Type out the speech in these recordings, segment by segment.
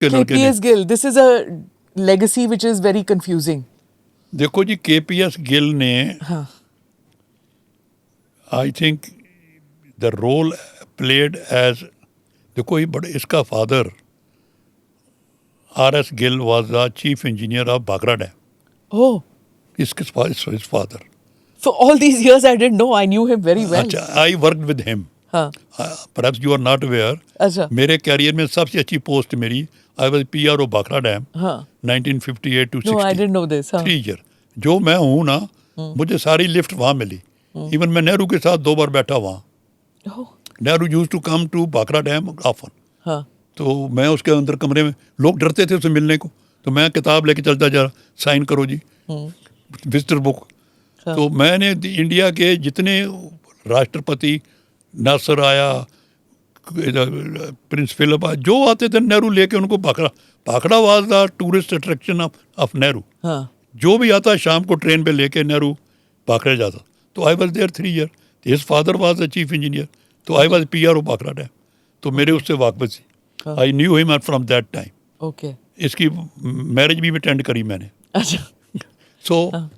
के लड़के ने। KPS Gill, this is a legacy which is very confusing. देखो जी, KPS गिल ने हाँ. I think the role played as, देखो ये बड़े, इसका father RS Gill was the chief engineer of Bhakra dam. Oh, इसके फादर. for all these years I didn't know. I knew him very well. अच्छा, आई वर्कड विद हिम. हाँ. Perhaps you are not aware. अच्छा. मेरे कैरियर में सबसे अच्छी post मेरी, I was PRO Bhakra dam हाँ. 1958 to 60. No, I didn't know this. हाँ. 3 ईयर. जो मैं हूँ ना, मुझे सारी लिफ्ट वहाँ मिली. इवन मैं नेहरू के साथ 2 बार बैठा वहाँ. Oh. Nehru used to come to Bhakra dam often. हाँ. तो मैं उसके अंदर कमरे में, लोग डरते थे उसे मिलने को, तो मैं किताब लेके चलता जा, साइन करो जी, विजिटर बुक. हाँ. तो मैंने इंडिया के जितने राष्ट्रपति, नासर आया, प्रिंस फिलिप आया, जो आते थे नेहरू लेके उनको Bhakra was the tourist attraction of Nehru. हाँ. जो भी आता शाम को ट्रेन पे लेके नेहरू भाखड़ा जाता. तो I was there 3 year. His father was the chief engineer. तो I was PRO Bhakra dam. तो मेरे उससे वाकफी थी. I knew him from that time. Okay. इसकी मैरिज भी अटेंड करी मैंने. अच्छा. सो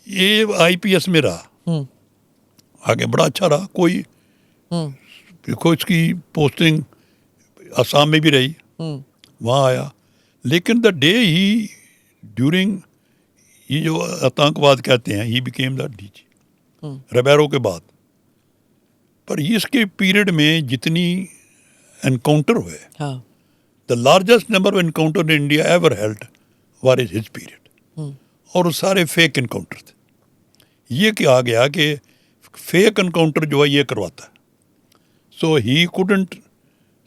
ये IPS में रहा, आगे बड़ा अच्छा रहा. कोई देखो इसकी पोस्टिंग असम में भी रही, वहाँ आया. लेकिन द डे ही ड्यूरिंग ये जो आतंकवाद कहते हैं, he became the DG Ribeiro के बाद. पर इसके पीरियड में जितनी एनकाउंटर हुए, हाँ. The largest number of encounter in India ever held were is his period. और वो सारे फेक एनकाउंटर थे. ये क्या आ गया कि फेक एनकाउंटर जो है ये करवाता है. So he couldn't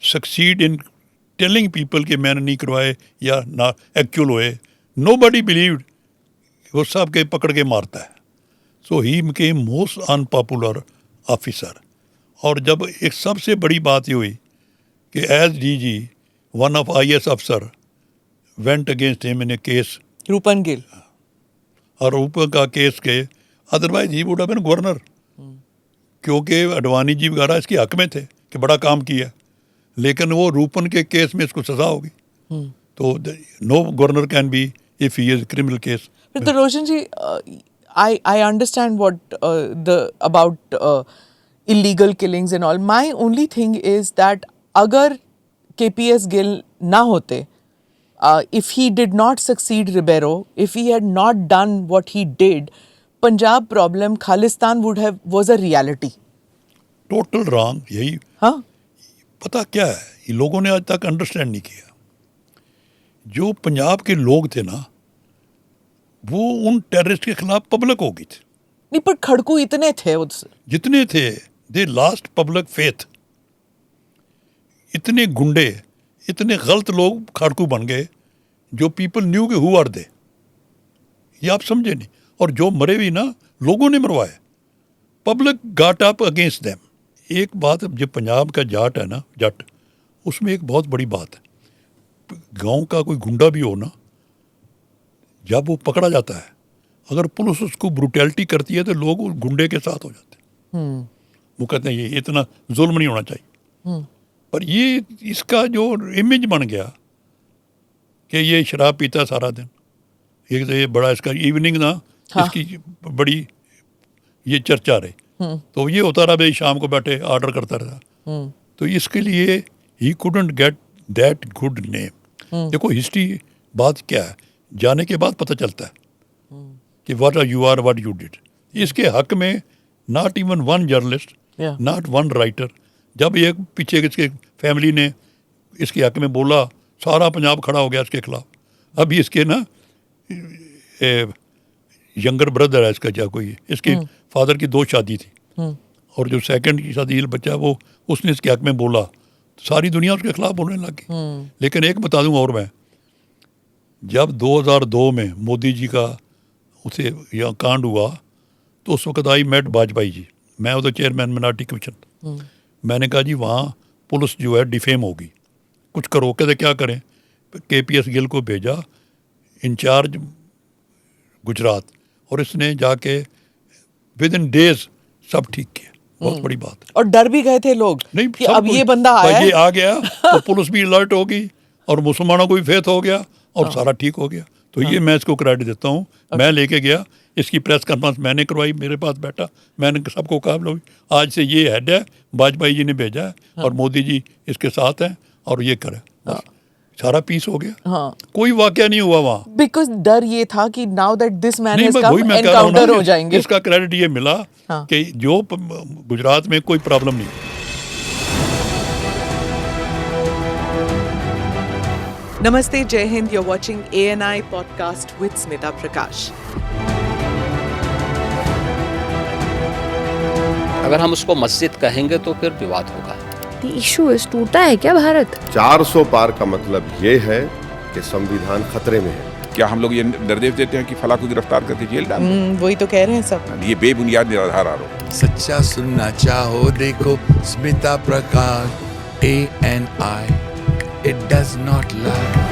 succeed in telling people कि मैंने नहीं करवाए या ना एक्चुअल हुए. Nobody believed. वो सब के पकड़ के मारता है. So he became most unpopular officer. और जब एक सबसे बड़ी बात ये हुई कि as DG one of IAS अफसर went against him in a case, Rupan Gill. और ऊपर का केस के, otherwise he would have been governor, क्योंकि अडवाणी जी वगैरह इसके हक में थे कि बड़ा काम किया. लेकिन वो रूपन के केस में इसको सजा होगी. तो no governor can be if he is criminal case. But the Roshan ji, I understand what about illegal killings and all. My only thing is that अगर KPS Gill ना होते, if he did not succeed Ribeiro, if he had not done what he did, Punjab problem, Khalistan was a reality. Total wrong. यही हाँ. पता क्या है, ये लोगों ने आज तक अंडरस्टैंड नहीं किया. जो पंजाब के लोग थे ना, वो उन टेररिस्ट के खिलाफ पब्लिक हो गई थी. नहीं, पर खड़कू इतने थे उससे. जितने थे, दे लास्ट पब्लिक फेथ. इतने गुंडे, इतने गलत लोग खाड़कू बन गए, जो पीपल न्यू के हु आर दे, ये आप समझे नहीं. और जो मरे भी ना, लोगों ने मरवाए. Public got up against them. एक बात, जो पंजाब का जाट है ना, जट, उसमें एक बहुत बड़ी बात है. गांव का कोई गुंडा भी हो ना, जब वो पकड़ा जाता है, अगर पुलिस उसको ब्रूटैलिटी करती है तो लोग उस गुंडे के साथ हो जाते हैं. वो कहते हैं ये इतना जुल्म नहीं होना चाहिए. पर ये इसका जो इमेज बन गया कि ये शराब पीता सारा दिन, एक तो ये बड़ा इसका इवनिंग ना, हाँ. इसकी बड़ी ये चर्चा रही. तो ये होता रहा भाई, शाम को बैठे ऑर्डर करता रहा. तो इसके लिए he couldn't get that good name. देखो हिस्ट्री बात क्या है, जाने के बाद पता चलता है कि what you are, what you did. इसके हक में not even one journalist, not one writer. जब ये पीछे इसके फैमिली ने इसके हक में बोला, सारा पंजाब खड़ा हो गया इसके खिलाफ. अभी इसके ना यंगर ब्रदर है इसका, क्या कोई, इसके फादर की 2 शादी थी, और जो सेकंड की शादी बच्चा वो, उसने इसके हक में बोला, सारी दुनिया उसके खिलाफ बोलने लगी. लेकिन एक बता दूं और मैं, जब 2002 में मोदी जी का उसे यहाँ कांड हुआ, तो उस वक्त आई मेट वाजपेयी जी. मैं उधर चेयरमैन मिनॉरिटी कमीशन. मैंने कहा जी वहाँ पुलिस जो है डिफेम होगी, कुछ करो. कहते क्या करें. KPS गिल को भेजा इंचार्ज गुजरात, और इसने जाके विद इन डेज सब ठीक किया. बहुत बड़ी बात है. और डर भी गए थे लोग नहीं, कि अब ये बंदा आया, ये आ गया तो पुलिस भी अलर्ट होगी, और मुसलमानों को भी फेथ हो गया और सारा ठीक हो गया। तो ये मैं इसको क्रेडिट देता हूँ। मैं लेके गया, इसकी प्रेस कॉन्फ्रेंस मैंने करवाई, मेरे पास बैठा, मैंने सबको कहा लो आज से ये हेड है, वाजपेयी जी ने भेजा है और मोदी जी इसके साथ हैं और ये करे, बस सारा पीस हो गया। हाँ, कोई वाकया नहीं हुआ वहाँ। बिकॉज डर ये था कि नाउ दैट दिस मैन नहीं, हैज मैं कम वही मैं कह रहा हूँ एनकाउंटर ना, हो जाएंगे। इसका क्रेडिट ये मिला हाँ। कि जो गुजरात में कोई प्रॉब्लम नहीं। Namaste, Jai Hind. You're watching ANI podcast with Smita Prakash. अगर हम उसको मस्जिद कहेंगे तो फिर विवाद होगा। The issue is टूटा है क्या भारत? 400 पार का मतलब ये है कि संविधान खतरे में है। क्या हम लोग ये निर्देश देते हैं कि फला को गिरफ्तार करके जेल डाल दें? वही तो कह रहे हैं सब। ये बेबुनियाद निराधार आरोप। सच्चा सुनना चाहो देखो स्मिता प्रकाश ANI, it does not lie।